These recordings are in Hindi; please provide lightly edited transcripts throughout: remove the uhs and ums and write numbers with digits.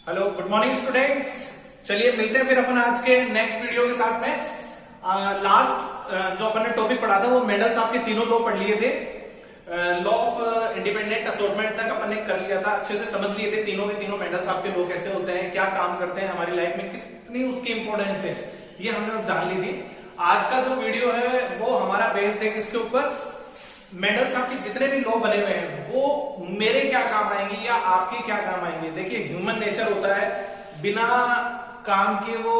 Hello, good morning students. चलिए मिलते हैं फिर अपन आज के नेक्स्ट वीडियो के साथ में। लास्ट जो अपन ने टॉपिक पढ़ा था वो मेंडल्स आपके तीनों लॉ पढ़ लिए थे। लॉ ऑफ इंडिपेंडेंट असॉर्टमेंट तक अपन ने कर लिया था, अच्छे से समझ लिए थे तीनों के तीनों मेंडल्स आपके लॉ कैसे होते हैं, क्या काम करते हैं हमारी लाइफ में, कितनी उसकी इंपॉर्टेंस है, ये हमने जान ली थी। आज का जो वीडियो है वो हमारा बेस्ड है किसके ऊपर, मेंडल्स आपके जितने भी लॉ बने हुए हैं वो मेरे क्या काम आएंगे या आपके क्या काम आएंगे। देखिए ह्यूमन नेचर होता है, बिना काम के वो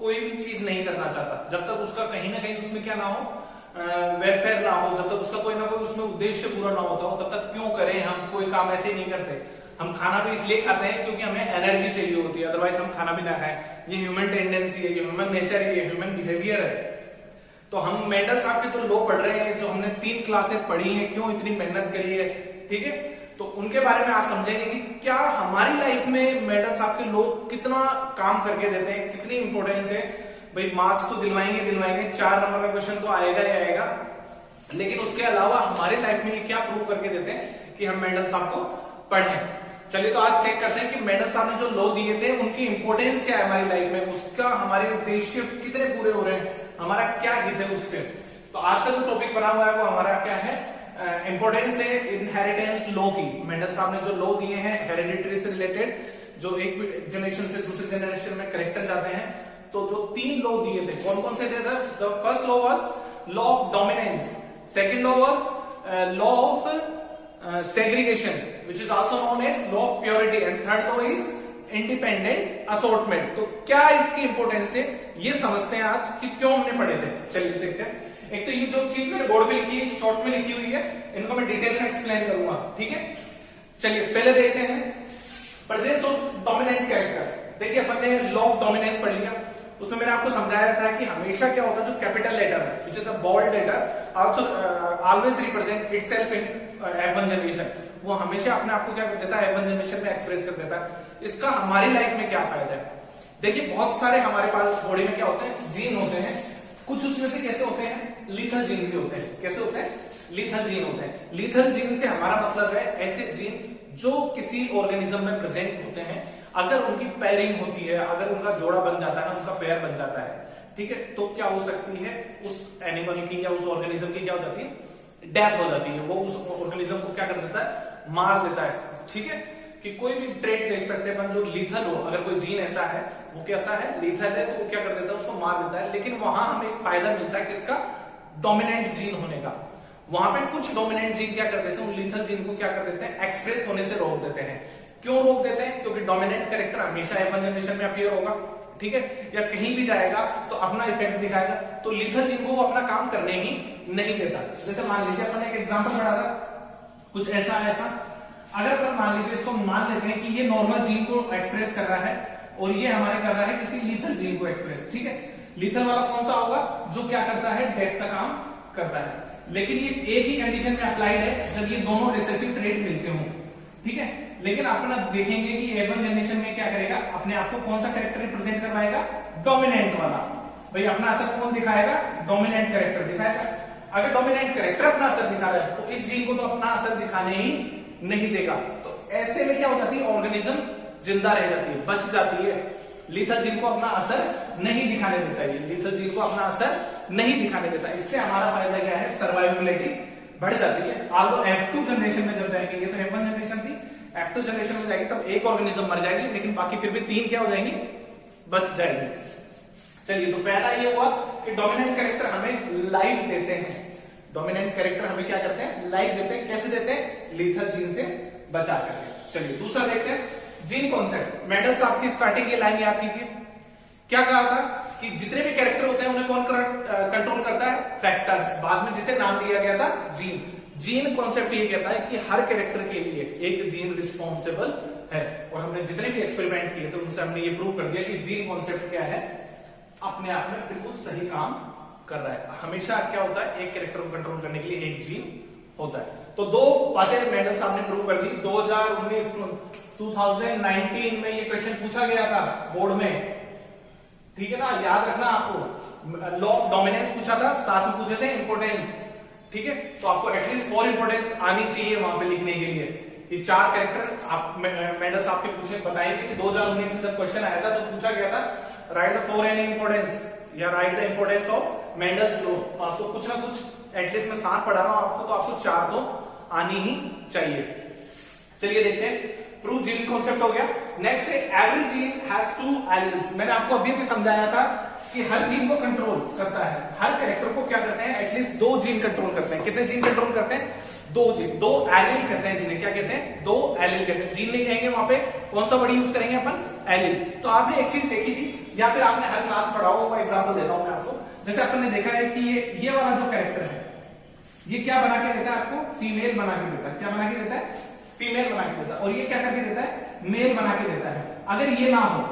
कोई भी चीज नहीं करना चाहता जब तक उसका कहीं ना कहीं उसमें क्या ना हो, वेलफेयर ना हो, जब तक उसका कोई ना कोई उसमें उद्देश्य पूरा ना होता हो तब तक क्यों करें हम कोई काम। ऐसे ही नहीं करते। हम खाना भी इसलिए खाते हैं क्योंकि हमें एनर्जी चाहिए होती है, अदरवाइज हम खाना भी ना खाएं। ये ह्यूमन टेंडेंसी है, ये ह्यूमन नेचर है, ये ह्यूमन बिहेवियर है। तो हम मेंडल्स आपके जो लॉ पढ़ रहे हैं, जो हमने 3 क्लासेस पढ़ी हैं, क्यों इतनी मेहनत करी है, ठीक है, तो उनके बारे में आज समझेंगे कि क्या हमारी लाइफ में मेंडल्स आपके लॉ कितना काम करके देते हैं, कितनी इंपॉर्टेंस है। भाई मार्क्स तो दिलवाएंगे 4 नंबर का क्वेश्चन तो आएगा ही आएगा, लेकिन उसके अलावा हमारी लाइफ में ये क्या प्रूव करके देते हैं कि हम मेंडल्स आपको पढ़े। चलिए तो आज चेक करते हैं कि मेंडल्स साहब ने जो लॉ दिए थे उनकी इंपॉर्टेंस क्या है हमारी लाइफ में, उसका हमारे उद्देश्य कितने पूरे हो रहे हैं, हमारा क्या हित है उससे। तो आज का जो टॉपिक बना हुआ है वो हमारा क्या है, इंपॉर्टेंस है इनहेरिटेंस लॉ की। मेंडल साहब ने जो लॉ दिए हैं हेरिडिटरी से रिलेटेड, जो एक जनरेशन से दूसरे जनरेशन में करेक्टर जाते हैं, तो जो 3 लॉ दिए थे कौन कौन से थे। The first law was law of dominance, second law was law of segregation which is also known as law of purity, and third law is independent assortment. तो क्या इसकी इंपॉर्टेंस है ये समझते हैं आज कि क्यों हमने पढ़े थे। चलिए देखते हैं। एक तो ये जो चीज मैंने बोर्ड पे लिखी है, शॉर्ट में लिखी हुई है, इनको मैं डिटेल में एक्सप्लेन करूंगा, ठीक है। चलिए पहले देखते हैं प्रेजेंस ऑफ डोमिनेंट कैरेक्टर। देखिए अपन ने लॉ ऑफ डोमिनेंस पढ़ लिया, उसमें मैंने आपको समझाया था कि हमेशा क्या होता है, जो कैपिटल लेटर है which is a bold letter also always represent itself in F1 generation, वो हमेशा अपने आप को क्या कर देता है, F1 जनरेशन में एक्सप्रेस कर देता है। इसका हमारी लाइफ में क्या फायदा है। देखिए बहुत सारे हमारे पास बॉडी में क्या होते हैं, जीन होते हैं। कुछ उसमें से कैसे होते हैं, लीथल जीन भी होते हैं। कैसे होते हैं, लीथल जीन होते हैं। लीथल जीन से हमारा मतलब है ऐसे जीन जो किसी ऑर्गेनिज्म में प्रेजेंट होते हैं, अगर उनकी पेयरिंग होती है, अगर उनका जोड़ा बन जाता है, उनका पेयर बन जाता है, ठीक है, तो क्या हो सकती है, उस एनिमल की या उस ऑर्गेनिज्म की क्या हो जाती है, डेथ हो जाती है। वो उस ऑर्गेनिज्म को क्या कर देता है, मार देता है, ठीक है। कि कोई भी ट्रेट देख सकते हैं जो लीथल हो, अगर कोई जीन ऐसा है वो कैसा है, लीथल है, तो वो क्या कर देता है, उसको मार देता है। लेकिन वहां हमें एक फायदा मिलता है किसका, डोमिनेंट जीन होने का। वहां पे कुछ डोमिनेंट जीन क्या कर देते हैं, लीथल जीन को क्या कर देते हैं, एक्सप्रेस होने से रोक देते हैं। क्यों रोक देते हैं, क्योंकि डोमिनेंट कैरेक्टर हमेशा F1 जनरेशन में अपीयर होगा, ठीक है, या कहीं भी जाएगा तो अपना इफेक्ट दिखाएगा, तो लीथल जीन को वो अपना काम करने ही नहीं देता। जैसे मान लीजिए अपन एक एग्जांपल पढ़ा था, कुछ ऐसा अगर अपन मान लीजिए इसको मान लेते हैं कि ये नॉर्मल जीन को एक्सप्रेस कर रहा है और ये हमारे कर रहा है किसी लीथल जीन को एक्सप्रेस, ठीक है। लीथल वाला कौन सा होगा, जो क्या करता है, डेथ का काम करता है। लेकिन ये एक ही कंडीशन में अप्लाइड है, जब ये दोनों रिसेसिव ट्रेट मिलते हों, ठीक है। लेकिन अपना देखेंगे कि F1 जनरेशन में क्या करेगा, अपने आप को कौन सा कैरेक्टर रिप्रेजेंट करवाएगा, डोमिनेंट वाला। भाई अपना असर कौन दिखाएगा, डोमिनेंट कैरेक्टर दिखाएगा। अगर डोमिनेंट कैरेक्टर अपना असर दिखा रहा है तो इस जीन को तो अपना असर दिखाने ही नहीं देगा। तो ऐसे में क्या हो जाती है, ऑर्गेनिज्म जिंदा रह जाती है, बच जाती है। लीथल जीन को अपना असर नहीं दिखाने देता है, लीथल जीन को अपना असर नहीं दिखाने देता। इससे हमारा फायदा क्या है, सर्वाइवेबिलिटी बढ़ जाती है। आप F2 जनरेशन में जब जाएंगे, ये तो F1 जनरेशन थी, F2 जनरेशन में जाएगी तब एक ऑर्गेनिज्म मर जाएगी, लेकिन बाकी फिर भी 3 क्या हो जाएंगी, बच जाएंगी। चलिए तो पहला ये हुआ कि डोमिनेंट कैरेक्टर हमें लाइफ देते हैं। डोमिनेंट कैरेक्टर हमें क्या करते हैं, लाइफ देते हैं। कैसे देते हैं, लीथल जीन से बचा करके। चलिए दूसरा देखते हैं, जीन कॉन्सेप्ट। मेंडल साहब की स्टार्टिंग ये लाइन याद कीजिए, क्या कहा था कि जितने भी कैरेक्टर होते हैं उन्हें कौन कंट्रोल करता है, फैक्टर्स, बाद में जिसे नाम दिया गया था जीन। जीन कॉन्सेप्ट ये कहता है कि हर कैरेक्टर के लिए एक जीन रिस्पॉन्सिबल है, और हमने जितने भी एक्सपेरिमेंट किए थे उनसे हमने ये प्रूव कर दिया कि जीन कॉन्सेप्ट क्या है, अपने आप में बिल्कुल सही काम कर रहा है। हमेशा क्या होता है, एक कैरेक्टर को कंट्रोल करने के लिए एक जीन होता है। तो 2 बातें मेंडल साहब ने प्रूव कर दी। 2019 में ये क्वेश्चन पूछा गया था बोर्ड में, ठीक है ना, याद रखना आपको। लॉ ऑफ डोमिनेंस पूछा था, साथ में पूछे थे इंपोर्टेंस, ठीक है। तो आपको एटलीस्ट 4 इंपोर्टेंस आनी चाहिए वहां पे लिखने के लिए, ये 4 कैरेक्टर आप मेंडल साहब के पूछे बताएंगे कि 2019 में जब क्वेश्चन आया था तो पूछा गया था राइट द 4 एन इंपोर्टेंस या right the importance of Mendel's law. आपको कुछ ना कुछ एटलीस्ट मैं 7 पढ़ा रहा हूं आपको, तो आपको 4 तो आनी ही चाहिए। चलिए देखते हैं, प्रूव जीन कॉन्सेप्ट हो गया। नेक्स्ट है एवरी जीन हैज 2 एलील्स। मैंने आपको अभी भी समझाया था कि हर जीन को कंट्रोल करता है, हर कैरेक्टर को क्या करते हैं, एटलीस्ट 2 जीन कंट्रोल करते हैं। कितने जीन कंट्रोल करते हैं? 2 जीन, 2 एलील कहते हैं जिन्हें, क्या कहते हैं? 2 एलील कहते हैं। जीन नहीं कहेंगे वहां पे, कौन सा वर्ड यूज करेंगे अपन? एलील। तो आपने एक चीज देखी थी या फिर आपने हर क्लास पढ़ा हो, वो एग्जाम्पल देता हूं मैं आपको। जैसे अपन ने देखा है कि ये वाला जो कैरेक्टर है ये क्या बना के देता है आपको? फीमेल बना के देता है। क्या बना के देता है? फीमेल बना के देता है। और ये क्या करके देता है? मेल बना के देता है। अगर ये ना हो,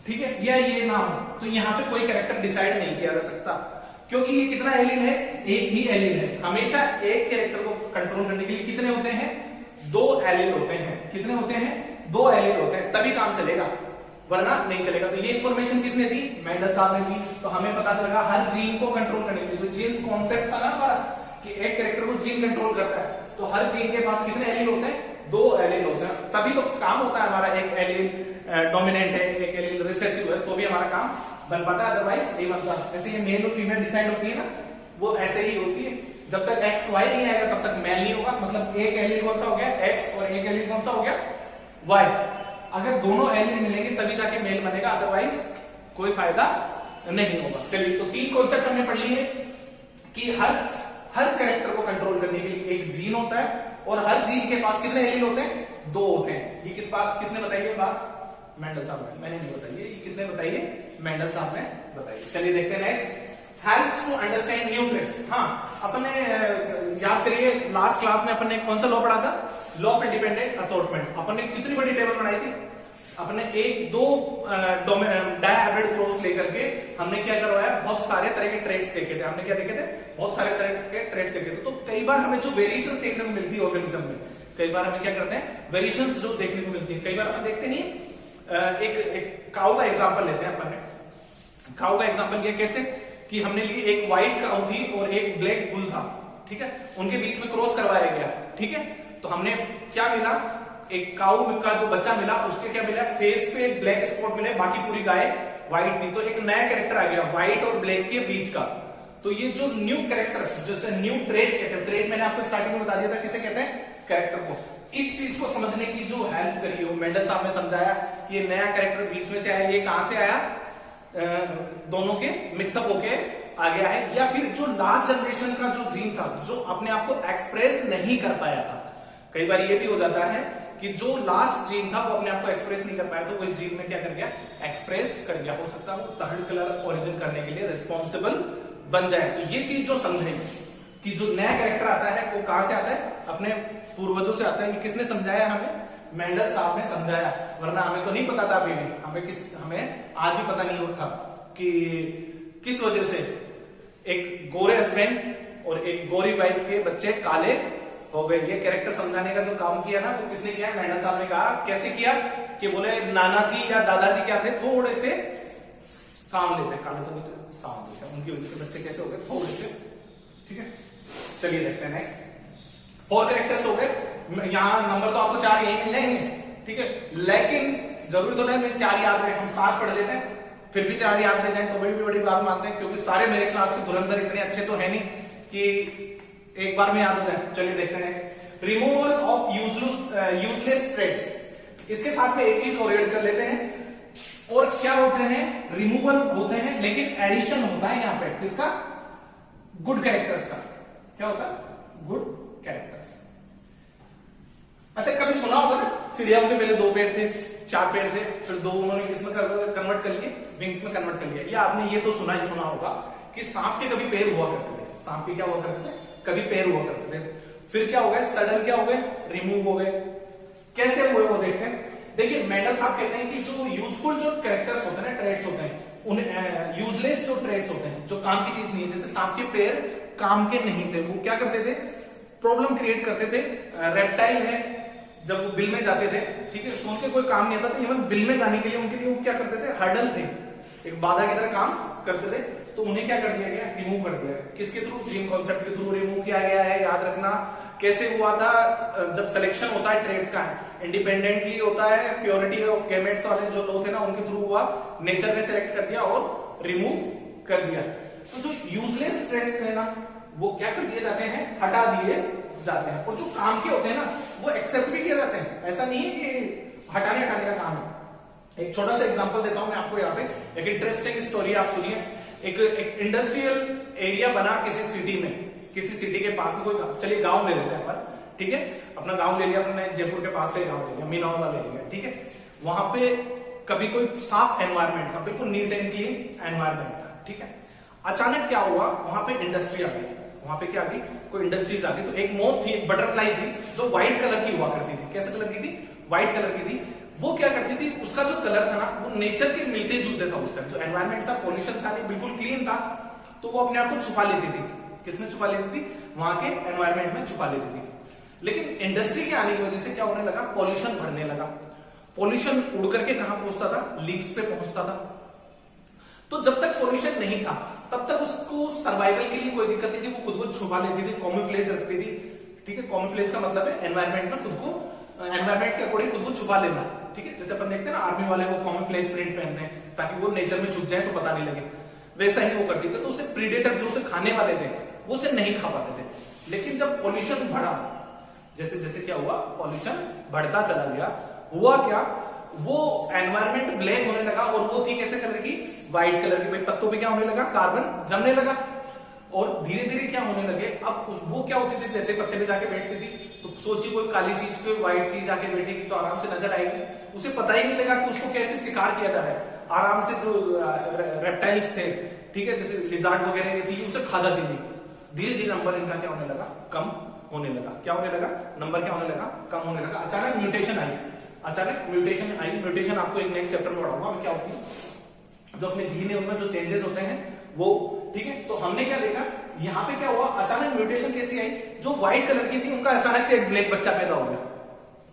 ठीक है, या ये ना हो, तो यहाँ पे कोई कैरेक्टर डिसाइड नहीं किया जा सकता, क्योंकि ये कितना एलील है? एक ही एलील है। हमेशा एक कैरेक्टर को कंट्रोल करने के लिए कितने होते हैं? 2 एलील होते हैं। कितने होते हैं? 2 एलील होते हैं, तभी काम चलेगा, वरना नहीं चलेगा। तो ये इंफॉर्मेशन किसने दी? मेंडल साहब ने दी। तो हमें पता चलेगा हर जीन को कंट्रोल करने के लिए, जो जीन्स कॉन्सेप्ट था ना हमारा कि एक कैरेक्टर को जीन कंट्रोल करता है, तो हर जीन के पास कितने एलील होते हैं? 2 एलील होते हैं, तभी तो काम होता है हमारा। एक एलील डोमिनेंट है, एक एलील रिसेसिव है, तो भी हमारा काम बन पाता है, अदरवाइज नहीं बनता। जैसे ये मेल और फीमेल डिसाइड होती है ना, वो ऐसे ही होती है। जब तक एक्स वाई नहीं आएगा तब तक मेल नहीं होगा। मतलब एक एलील कौन सा हो गया? एक्स, और एक एलील कौन सा हो गया? वाई। अगर दोनों एलील मिलेंगे तभी जाके मेल बनेगा, अदरवाइज कोई फायदा नहीं होगा। चलिए, तो 3 कॉन्सेप्ट हमने पढ़ लिए कि हर कैरेक्टर को कंट्रोल करने के लिए एक जीन होता है, और हर जीन के पास कितने एलील होते हैं? 2 होते हैं। ये किसने बताई है बात? मेंडल साहब ने, मैंने नहीं बताई। ये किसने बताई है? मेंडल साहब ने बताई। चलिए देखते हैं next, helps to understand new traits. हाँ, अपने याद करिए लास्ट क्लास में अपन ने कौन सा लॉ पढ़ा था? Law of independent assortment. अपन ने कितनी बड़ी टेबल बनाई थी? अपने 1-2 डायहेब्रिड क्रॉस लेकर के हमने क्या करवाया? बहुत सारे तरह के ट्रेड्स देखे थे। हमने क्या देखे थे? बहुत सारे तरह के ट्रेड्स देखे थे। तो कई बार हमें जो वेरिएशंस देखने को मिलती है ऑर्गेनिज्म में, कई बार हमें क्या करते हैं? वेरिएशंस जो देखने को मिलती है, कई बार अपन देखते नहीं। एक काऊ का एग्जांपल लेते हैं अपन ने। काऊ का एग्जांपल लिया कैसे कि हमने ली एक व्हाइट काऊ थी और एक ब्लैक बुल था, ठीक है, उनके बीच में क्रॉस करवाया गया, ठीक है। तो हमने क्या मिला? एक काऊ का जो बच्चा मिला उसके क्या मिला? फेस पे ब्लैक स्पॉट मिले, बाकी पूरी गाय व्हाइट थी। तो एक नया कैरेक्टर आ गया व्हाइट और ब्लैक के बीच का। तो ये जो न्यू कैरेक्टर, जैसे न्यू ट्रेड कहते हैं, ट्रेड मैंने आपको स्टार्टिंग में बता दिया था किसे कहते हैं? कैरेक्टर को। इस चीज को समझने की जो हेल्प करी हो, मेंडल साहब ने समझाया कि ये नया कैरेक्टर बीच में से आया, ये कहां से आया? दोनों के मिक्सअप होके आ गया है, या फिर जो लास्ट जनरेशन का जो जीन था जो अपने आप को एक्सप्रेस नहीं कर पाया था। कई बार ये भी हो जाता है कि जो लास्ट जीन था वो अपने आप को एक्सप्रेस नहीं कर पाया, तो वो इस जीन में क्या कर गया? एक्सप्रेस कर गया। हो सकता है वो थर्ड कलर ओरिजिन करने के लिए रिस्पॉन्सिबल बन जाए। तो ये चीज जो समझेगी कि जो नया कैरेक्टर आता है वो कहां से आता है? अपने पूर्वजों से आता है। ये किसने समझाया हमें? मेंडल साहब ने समझाया, वरना हमें तो नहीं पता था अभी भी। हमें आज भी पता नहीं होता कि किस वजह से एक गोरे हस्बैंड और एक गोरी वाइफ के बच्चे काले हो गए। ये कैरेक्टर समझाने का जो काम किया ना वो किसने किया? मेंडल साहब ने कहा। कैसे किया? कि बोले नाना जी या दादाजी क्या थे? थोड़े से सांवले थे, काले तो नहीं थे, सांवले थे, उनकी वजह से बच्चे कैसे हो गए? थोड़े से, ठीक है। चलिए देखते हैं नेक्स्ट। 4 कैरेक्टर्स हो गए। यहाँ नंबर तो आपको 4 यही मिल जाएंगे, ठीक है, लेकिन जरूरी तो नहीं 4 याद रहे। हम 7 पढ़ लेते हैं, फिर भी 4 याद रह जाए तो बड़ी बड़ी बात मानते हैं, क्योंकि सारे मेरे क्लास के धुरंधर इतने अच्छे तो है नहीं कि एक बार में याद हो जाए। चलिए देखते हैं next, removal of useless traits. इसके साथ में एक चीज और ऐड कर लेते हैं, और क्या होते हैं? रिमूवल होते हैं, लेकिन एडिशन होता है यहाँ पे किसका? गुड कैरेक्टर्स का। क्या होता है? Good characters. अच्छा, कभी सुना होगा ना चिड़िया के पहले 2 पैर थे, 4 पैर थे, फिर 2 उन्होंने इसमें कन्वर्ट कर लिए, विंग्स में कन्वर्ट कर लिया। या आपने ये तो सुना होगा कि सांप के कभी पैर हुआ करते थे। सांप के क्या हुआ करते थे? कभी पैर हुआ करते थे। फिर क्या हो गए? सडन क्या हो गए? रिमूव हो गए। कैसे हुए वो देखते हैं। देखिए, मेंडल साहब कहते हैं कि जो यूजफुल जो कैरेक्टर्स होते हैं, ट्रेड्स होते हैं, उन्हें यूजलेस जो ट्रेड्स होते हैं, जो काम की चीज नहीं है, जैसे सांप के पैर काम के नहीं थे, वो क्या करते थे? प्रॉब्लम क्रिएट करते थे। रेप्टाइल है, जब वो बिल में जाते थे, ठीक है, उनके कोई काम नहीं आता था। इवन बिल में जाने के लिए उनके लिए वो क्या करते थे? हर्डल थे, एक बाधा की तरह काम करते थे तो उन्हें क्या कर दिया गया, रिमूव कर दिया गया। किसके थ्रू, जीन कॉन्सेप्ट के थ्रू रिमूव किया गया है। याद रखना कैसे हुआ था, जब सिलेक्शन होता है ट्रेड्स का इंडिपेंडेंटली होता है, प्योरिटी ऑफ गैमेट्स वाले जो लोग थे ना उनके थ्रू हुआ, नेचर ने सिलेक्ट कर दिया और रिमूव कर दिया। तो जो यूजलेस ट्रेड्स थे ना वो क्या कर दिए जाते हैं, हटा दिए जाते हैं, और जो काम के होते हैं ना वो एक्सेप्ट भी किए जाते हैं। ऐसा नहीं है कि हटाने का काम है। एक छोटा सा एग्जांपल देता हूं मैं आपको यहाँ पे, एक इंटरेस्टिंग स्टोरी आप सुनिए। एक इंडस्ट्रियल एरिया बना किसी सिटी में, किसी सिटी के पास में कोई, चलिए गांव ले लेते हैं पर, ठीक है, अपना गांव ले लिया अपने, जयपुर के पास से गांव ले लिया, मीनाओ वाला एरिया, ठीक है। वहां पे कभी कोई साफ एनवायरमेंट था, बिल्कुल नीट एंड क्लीन एनवायरमेंट था, ठीक है। अचानक क्या हुआ, वहां पे इंडस्ट्री आ गई, वहां पे क्या आ गई, कोई इंडस्ट्रीज आ गई। तो एक मोथ थी, एक बटरफ्लाई थी जो व्हाइट कलर की हुआ करती थी। कैसे कलर की थी, व्हाइट कलर की थी। वो क्या करती थी, उसका जो कलर था ना वो नेचर के मिलते जुलते था। उसका जो एनवायरमेंट था, पॉल्यूशन था नहीं, बिल्कुल क्लीन था, तो वो अपने आप को छुपा लेती थी। किसमें छुपा लेती थी, वहां के एनवायरमेंट में छुपा लेती थी। लेकिन इंडस्ट्री के आने की वजह से क्या होने लगा, पॉल्यूशन बढ़ने लगा। पॉल्यूशन उड़ करके कहां पहुंचता था, लीव्स पे पहुंचता था। तो जब तक पॉल्यूशन नहीं था तब तक उसको सर्वाइवल के लिए कोई दिक्कत नहीं थी, वो खुद को छुपा लेती थी, कॉमोफ्लेज रखती थी, ठीक है। कॉमोफ्लेज का मतलब है एनवायरमेंट में खुद को, एनवायरमेंट के अकॉर्डिंग खुद को छुपा लेना, ठीक है। जैसे अपन देखते हैं ना आर्मी वाले वो कॉमोफ्लेज प्रिंट पहनते हैं ताकि वो नेचर में छुप जाए तो पता नहीं लगे, वैसा ही वो करती थी। तो उसे प्रीडेटर जो उसे खाने वाले थे वो उसे नहीं खा पाते थे। लेकिन जब पॉल्यूशन बढ़ा, जैसे जैसे क्या हुआ, पॉल्यूशन बढ़ता चला गया, हुआ क्या, वो एनवायरमेंट ब्लैक होने लगा। और वो थी कैसे कलर की, व्हाइट कलर की। भाई पत्तों पे क्या होने लगा, कार्बन जमने लगा, और धीरे धीरे क्या होने लगे, अब वो क्या होती थी, जैसे पत्ते पे जाके बैठती थी तो सोचिए कोई काली चीज पे व्हाइट चीज जाके बैठेगी तो आराम से नजर आएगी। उसे पता ही नहीं लगा कि उसको कैसे शिकार किया जा रहा है। आराम से जो रेप्टाइल्स थे, ठीक है, जैसे लिजार्ड वगैरह थी, उसे खा जाती थी। धीरे धीरे नंबर इनका क्या होने लगा, कम होने लगा। क्या होने लगा, नंबर क्या होने लगा, कम होने लगा। अचानक म्यूटेशन आई, अचानक म्यूटेशन आई। म्यूटेशन आपको एक नेक्स्ट चैप्टर में पढ़ाऊंगा मैं क्या होती है, जो अपने जीन है उनमें जो चेंजेस होते हैं वो, ठीक है। तो हमने क्या देखा, यहाँ पे क्या हुआ, अचानक म्यूटेशन कैसी आई, जो व्हाइट कलर की थी उनका अचानक से एक ब्लैक बच्चा पैदा हो गया।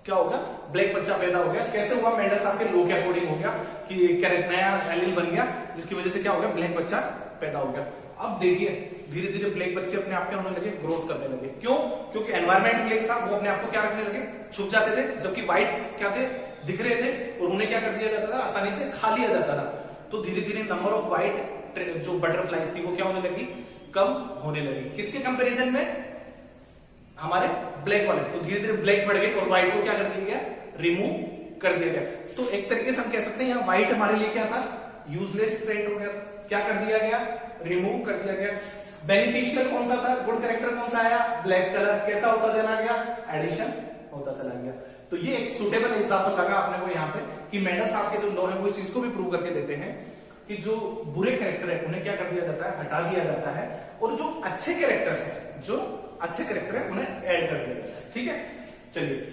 क्या होगा, ब्लैक बच्चा पैदा हो गया। कैसे हुआ, मेंडल साहब के लॉ के अकॉर्डिंग हो गया कि नया एलील बन गया, जिसकी वजह से क्या हो गया, ब्लैक बच्चा पैदा हो गया। अब देखिए धीरे धीरे ब्लैक बच्चे अपने आप क्या होने लगे, ग्रोथ करने लगे। क्यों, क्योंकि एनवायरमेंट ब्लैक था, वो अपने आप को क्या रखने लगे, छुप जाते थे। जबकि व्हाइट क्या थे, दिख रहे थे, और उन्हें क्या कर दिया जाता था, आसानी से खा लिया जाता था। तो धीरे धीरे नंबर ऑफ व्हाइट जो बटरफ्लाइज थी वो क्या होने लगी, कम होने लगी। किसके कंपैरिजन में, हमारे ब्लैक वाले। तो धीरे धीरे ब्लैक बढ़ गए और व्हाइट को क्या कर दिया गया, रिमूव कर दिया गया। तो एक तरीके से हम कह सकते हैं यहाँ व्हाइट हमारे लिए क्या था, यूजलेस ट्रेड हो गया। क्या कर दिया गया, रिमूव कर दिया गया। बेनिफिशियल कौन सा था, गुड कैरेक्टर कौन सा आया, ब्लैक कलर। कैसा होता चला गया, एडिशन होता चला गया। तो ये एक सुटेबल एग्जांपल लगा अपने को यहाँ पे कि मेंडल साहब के जो लॉ है वो इस चीज को भी प्रूव करके देते हैं कि जो बुरे कैरेक्टर है उन्हें क्या कर दिया जाता है, हटा दिया जाता है, और जो अच्छे कैरेक्टर है, जो अच्छे कैरेक्टर है उन्हें ऐड कर दिया जाता है, ठीक है। चलिए,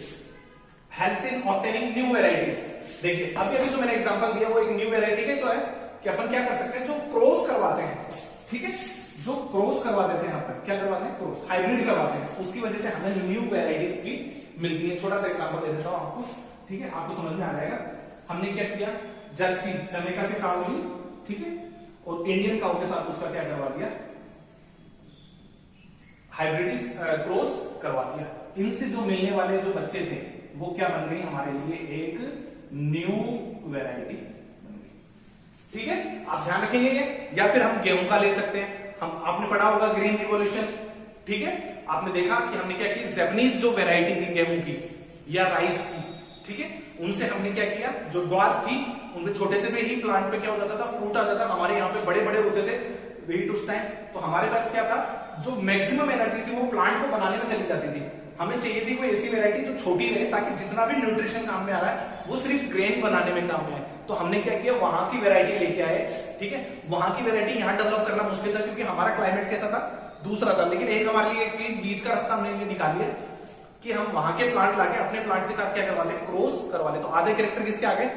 helps in obtaining new varieties. देखिए अभी अभी जो मैंने एग्जांपल दिया वो एक न्यू वेराइटी का तो है कि अपन क्या कर सकते हैं, जो क्रॉस करवाते हैं, ठीक है, जो क्रॉस करवा देते हैं, अपन क्या करवाते हैं, क्रॉस, हाइब्रिड करवाते हैं, उसकी वजह से हमें न्यू वेराइटीज भी मिलती है। छोटा सा एग्जांपल दे देता हूं आपको, ठीक है, आपको समझ में आ जाएगा। हमने क्या किया, जर्सी जमैका से काउ ली, ठीक है, और इंडियन काउ के साथ उसका क्या करवा दिया, हाइब्रिड क्रॉस करवा दिया। इनसे जो मिलने वाले जो बच्चे थे वो क्या बन गई, हमारे लिए एक न्यू वैरायटी बन गई, ठीक है। आप ध्यान रखेंगे ये, या फिर हम गेहूं का ले सकते हैं। हम आपने पढ़ा होगा ग्रीन रिवॉल्यूशन, ठीक है, आपने देखा कि हमने क्या किया, जापानीज जो वैरायटी थी गेहूं की या राइस की, ठीक है, उनसे हमने क्या किया, जो ड्वार्फ थी उनपे छोटे से पे ही प्लांट पे क्या हो जाता था, फ्रूट आ जाता। हमारे यहाँ पे बड़े बड़े होते थे वेट उस टाइम, तो हमारे पास क्या था, जो मैक्सिमम एनर्जी थी वो प्लांट को बनाने में चली जाती थी। हमें चाहिए थी कोई ऐसी वैरायटी जो छोटी रहे, ताकि जितना भी न्यूट्रिशन काम में आ रहा है वो सिर्फ ग्रेन बनाने में काम में आए। तो हमने क्या किया, वहां की वैरायटी लेके आए, ठीक है। वहां की वैरायटी यहाँ डेवलप करना मुश्किल था क्योंकि हमारा क्लाइमेट कैसा था, दूसरा था। लेकिन एक हमारे लिए एक चीज, बीच का रास्ता हमने निकाल लिया कि हम वहां के प्लांट लाके अपने प्लांट के साथ क्या करवा ले, क्रॉस करवा ले। तो आधे कैरेक्टर किसके आ गए,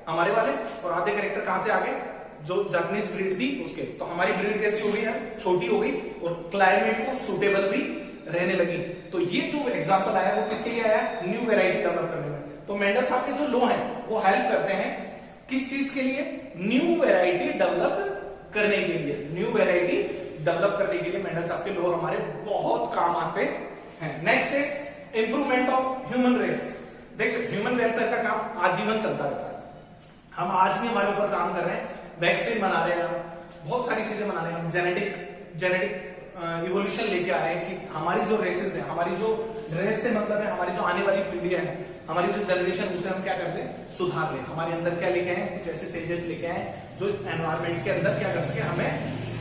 हमारे वाले, और आधे कैरेक्टर कहां से आ गए, जो जापानीज ब्रीड थी उसके। तो हमारी ब्रीड कैसी हो गई है, छोटी हो गई, और क्लाइमेट को सुटेबल भी रहने लगी। तो ये जो एग्जांपल आया वो किसके लिए आया, न्यू वैरायटी डेवलप करने में। तो मेंडल साहब के जो लॉ हैं वो हेल्प करते हैं किस चीज के लिए, न्यू वैरायटी डेवलप करने के लिए, न्यू वेराइटी डेवलप करने के लिए मेंडल साहब के लॉ हमारे बहुत काम आते हैं। नेक्स्ट है इंप्रूवमेंट ऑफ ह्यूमन रेस। देखिए ह्यूमन वेलफेयर का काम आजीवन चलता रहता है। हम आज भी हमारे ऊपर काम कर रहे हैं, वैक्सीन बना रहे हैं, बहुत सारी चीजें बना रहे हैं, जेनेटिक इवोल्यूशन लेके आ रहे हैं कि हमारी जो रेसेस है, हमारी जो रेस से मतलब है हमारी जो आने वाली पीढ़ियां हैं, हमारी जो जनरेशन, उसे हम क्या करते हैं, सुधार लें। हमारे अंदर क्या लेके आए, कुछ ऐसे चेंजेस लेके आए जो इस एनवायरमेंट के अंदर क्या कर सके, हमें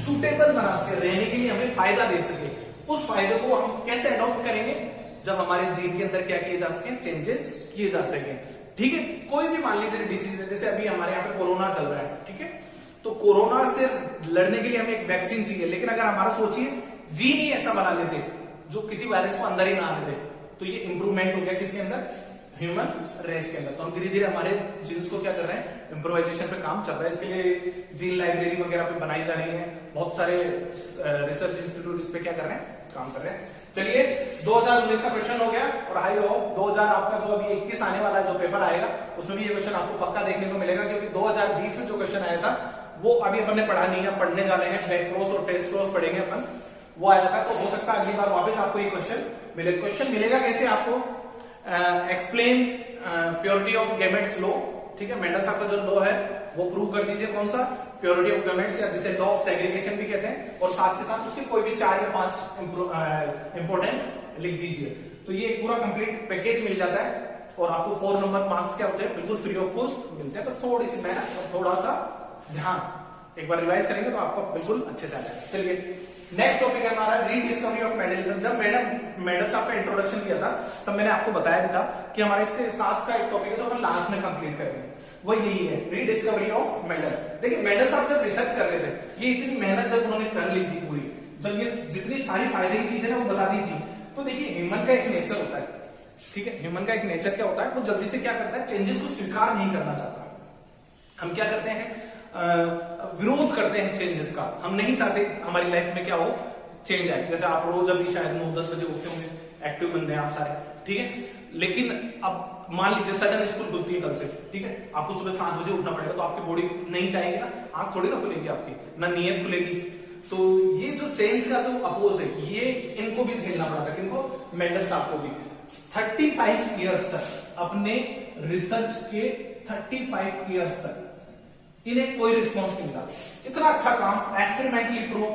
सुटेबल बना सके, रहने के लिए हमें फायदा दे सके। उस फायदे को हम कैसे अडॉप्ट करेंगे, जब हमारे जीन के अंदर क्या किए जा सके, चेंजेस किए जा सके। ठीक है, कोई भी मान लीजिए डिसीज है, जैसे अभी हमारे यहाँ पे कोरोना चल रहा है, ठीक है, तो कोरोना से लड़ने के लिए हमें एक वैक्सीन चाहिए, लेकिन अगर हमारा सोचिए जीन ही ऐसा बना लेते जो किसी वायरस को अंदर ही ना आने दे, तो ये इंप्रूवमेंट हो गया किसके अंदर, ह्यूमन रेस के अंदर। तो हम धीरे धीरे हमारे जीन्स को क्या कर रहे हैं, इम्प्रोवाइजेशन पे काम चल रहा है। इसके लिए जीन लाइब्रेरी वगैरह पे बनाई जा रही है, बहुत सारे रिसर्च इंस्टीट्यूट इस पे क्या कर रहे हैं, काम कर रहे हैं। चलिए 2019 का क्वेश्चन हो गया, और आई होप 2000 आपका जो अभी 21 आने वाला है जो पेपर आएगा, उसमें भी ये क्वेश्चन आपको पक्का देखने को मिलेगा, क्योंकि 2020 में जो क्वेश्चन आया था वो अभी अपन ने पढ़ा नहीं है, पढ़ने जा रहे हैं, बैक क्रॉस और टेस्ट क्रॉस पढ़ेंगे अपन, वो आया था। तो हो सकता है अगली बार वापस आपको ये क्वेश्चन मिले। क्वेश्चन मिलेगा कैसे आपको, explain purity of gametes law. ठीक है, मेंडल साहब का जो लॉ है वो प्रूव कर दीजिए, कौन सा, प्योरिटी ऑफ गैमेट्स, या जिसे लॉ ऑफ सेग्रीगेशन भी कहते हैं, और साथ के साथ उसके कोई भी 4 या 5 इंपोर्टेंस लिख दीजिए। तो ये पूरा कंप्लीट पैकेज मिल जाता है, और आपको 4 नंबर मार्क्स क्या होते हैं, बिल्कुल फ्री ऑफ कॉस्ट मिलते हैं। बस थोड़ी सी मेहनत और थोड़ा सा ध्यान, एक बार रिवाइज करेंगे तो आपको बिल्कुल अच्छे से आ जाएगा। चलिए नेक्स्ट टॉपिक है हमारा रीडिस्कवरी ऑफ मेंडलिज्म। जब मैंने मेंडल साहब का इंट्रोडक्शन किया था तब मैंने आपको बताया भी था कि हमारे इसके साथ का एक टॉपिक है जो हम लास्ट में कंप्लीट करेंगे, वो यही है रीडिस्कवरी ऑफ मेंडल। देखिए मेंडल साहब जब रिसर्च कर रहे थे, ये इतनी मेहनत जब उन्होंने कर ली थी पूरी, जब ये जितनी सारी फायदे की चीजें ना वो बता दी थी, तो देखिए ह्यूमन का एक नेचर होता है, ठीक है, ह्यूमन का एक नेचर क्या होता है, वो जल्दी से क्या करता है, चेंजेस को स्वीकार नहीं करना चाहता। हम क्या करते हैं, विरोध करते हैं चेंजेस का। हम नहीं चाहते हमारी लाइफ में क्या हो, चेंज आए। जैसे आप रोज अभी शायद 9-10 बजे उठते होंगे, एक्टिव बन रहे हैं आप सारे, ठीक है, लेकिन अब मान लीजिए सडन स्कूल खुलती है कल से, ठीक है, आपको सुबह 7 बजे उठना पड़ेगा, तो आपकी बॉडी नहीं चाहेगी ना, आंख थोड़ी ना खुलेगी आपकी, ना नीयत खुलेगी। तो ये जो चेंज का जो अपोज है, ये इनको भी झेलना पड़ा था, किनको, मेंडल साहब को भी। 35 ईयर्स तक, अपने रिसर्च के 35 ईयर्स तक इन्हें कोई रिस्पॉन्स नहीं मिला। इतना अच्छा काम, एक्सपेरिमेंटली प्रूव,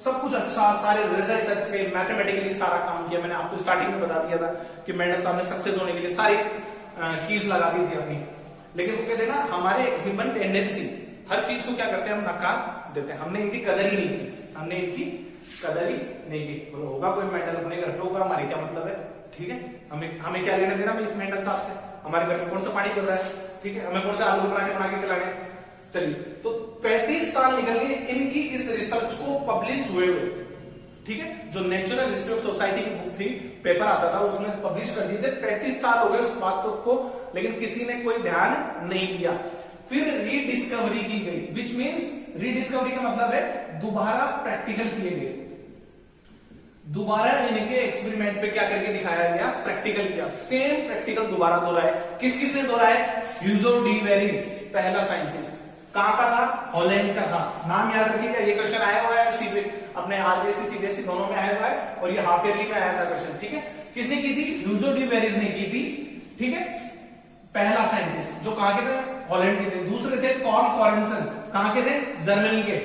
सब कुछ अच्छा, सारे रिजल्ट अच्छे, मैथमेटिकली सारा काम किया। मैंने आपको स्टार्टिंग में बता दिया था कि मेंडल साहब ने सक्सेस होने के लिए सारी कीज लगा दी थी अपनी, लेकिन वो कहते हैं ना, हमारे ह्यूमन टेंडेंसी, हर चीज को क्या करते हैं, हम नकार देते हैं। हमने इनकी कदर ही नहीं की, हमने इनकी कदर ही नहीं की। बोलो होगा कोई मेंडल अपने घर पे होगा, हमारे क्या मतलब है, ठीक है, हमें क्या लेना देना इस मेंडल साहब से, हमारे घर में कौन सा पानी गिर रहा है, ठीक है, हमें कौन सा आलू पराठे बना के खिलाने। चलिए, तो 35 साल निकल गए इनकी इस रिसर्च को पब्लिश हुए, ठीक है, जो नेचुरल हिस्ट्री ऑफ सोसाइटी की बुक थी, पेपर आता था, उसमें पब्लिश कर दिए थे। 35 साल हो गए उस बात को, लेकिन किसी ने कोई ध्यान नहीं दिया। फिर रीडिस्कवरी की गई, विच मीन्स रीडिस्कवरी का मतलब है दोबारा प्रैक्टिकल किए गए, दोबारा इनके एक्सपेरिमेंट पे क्या करके दिखाया गया, प्रैक्टिकल किया, सेम प्रैक्टिकल दोबारा दोहराए। किस किस ने दोहराए, ह्यूगो डी वेरिस, पहला साइंटिस्ट, कहां का था, हॉलैंड का था। नाम याद रखिएगा, ये क्वेश्चन आया हुआ है सीबी अपने आरबीएससी सीबीएसई दोनों में आया हुआ है, और ये हाफ ईयरली में आया था क्वेश्चन, ठीक है। किसने की थी, ह्यूगो डी वेरिस ने की थी, ठीक है, पहला साइंटिस्ट, जो कहां के थे, हॉलैंड के थे। दूसरे थे कार्ल कॉरेंसन, कहां के थे, जर्मनी के।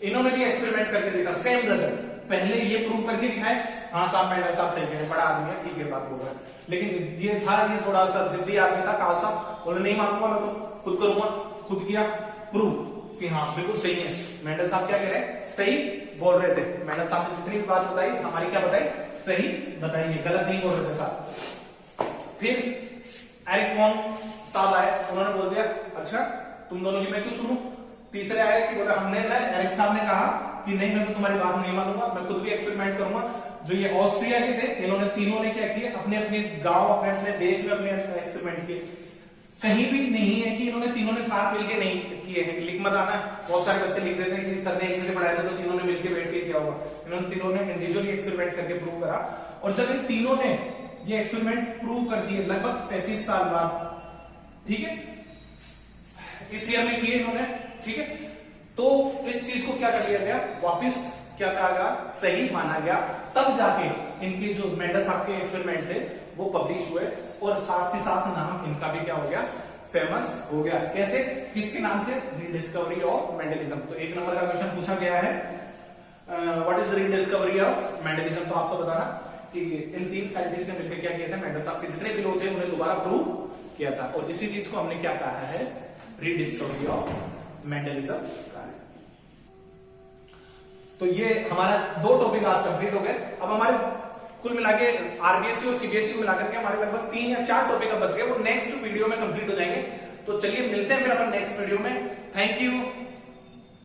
इन्होंने भी एक्सपेरिमेंट करके देखा, सेम रिजल्ट, पहले ये प्रूव करके दिखाए, हाँ साहब मेंडल साहब सही कह रहे हैं, बड़ा आदमी है, ठीक है, बात बोल रहा है। लेकिन ये था, ये थोड़ा सा जिद्दी आदमी था कार्ल साहब, बोले नहीं मानूंगा मैं, तो खुद करूंगा, खुद किया प्रूव कि हाँ बिल्कुल सही है। मेंडल साहब क्या कह रहे हैं, सही बोल रहे थे। मेंडल साहब ने जितनी भी बात बताई, हमारी क्या बताई, सही बताई है, गलत नहीं बोल रहे थे साहब। फिर एरिक वॉन साहब आए, उन्होंने बोल दिया अच्छा तुम दोनों की मैं क्यों सुनूं। तीसरे आए कि बोले हमने ना, एरिक साहब ने कहा कि नहीं मैं तो तुम्हारी बात नहीं मानूंगा, मैं खुद भी एक्सपेरिमेंट करूंगा। जो ये ऑस्ट्रिया के थे, इन्होंने तीनों ने क्या किए, अपने अपने गांव, अपने अपने देश में अपने एक्सपेरिमेंट किए। कहीं भी नहीं है कि इन्होंने तीनों ने साथ मिलके नहीं किए हैं, लिख मत आना, बहुत सारे बच्चे लिख देते हैं कि सर ने एक जगह पढ़ाया था तो तीनों ने मिलकर बैठ के किया होगा। इन्होंने तीनों ने इंडिविजुअली एक्सपेरिमेंट करके प्रूव करा, और जब इन तीनों ने ये एक्सपेरिमेंट प्रूव कर दिए लगभग 35 साल बाद, ठीक है, इस ईयर में किए इन्होंने, ठीक है, तो इस चीज को क्या कर दिया गया, वापिस क्या कहा गया, सही माना गया। तब जाके इनके जो मेंडल साहब के एक्सपेरिमेंट थे वो पब्लिश हुए, और साथ ही साथ नाम इनका भी क्या हो गया, फेमस हो गया। कैसे, किसके नाम से, रिडिस्कवरी ऑफ मेंडलिज्म। तो 1 नंबर का क्वेश्चन पूछा गया है, what is rediscovery of Mendelism. तो आपको बताना कि इन 3 साइंटिस्ट ने मिलकर क्या किया था, मेंडल साहब के जितने भी लोग थे उन्हें दोबारा प्रूव किया था, और इसी चीज को हमने क्या कहा है, रिडिस्कवरी ऑफ मेंडलिज्म कहा है। तो ये हमारा 2 टॉपिक आज कंप्लीट हो गए। अब हमारे कुल मिला के आरबीएससी और सीबीएसई को मिलाकर के हमारे लगभग 3 या 4 टॉपिक अब बच गए, वो नेक्स्ट वीडियो में कंप्लीट हो जाएंगे। तो चलिए मिलते हैं फिर अपन नेक्स्ट वीडियो में। Thank you.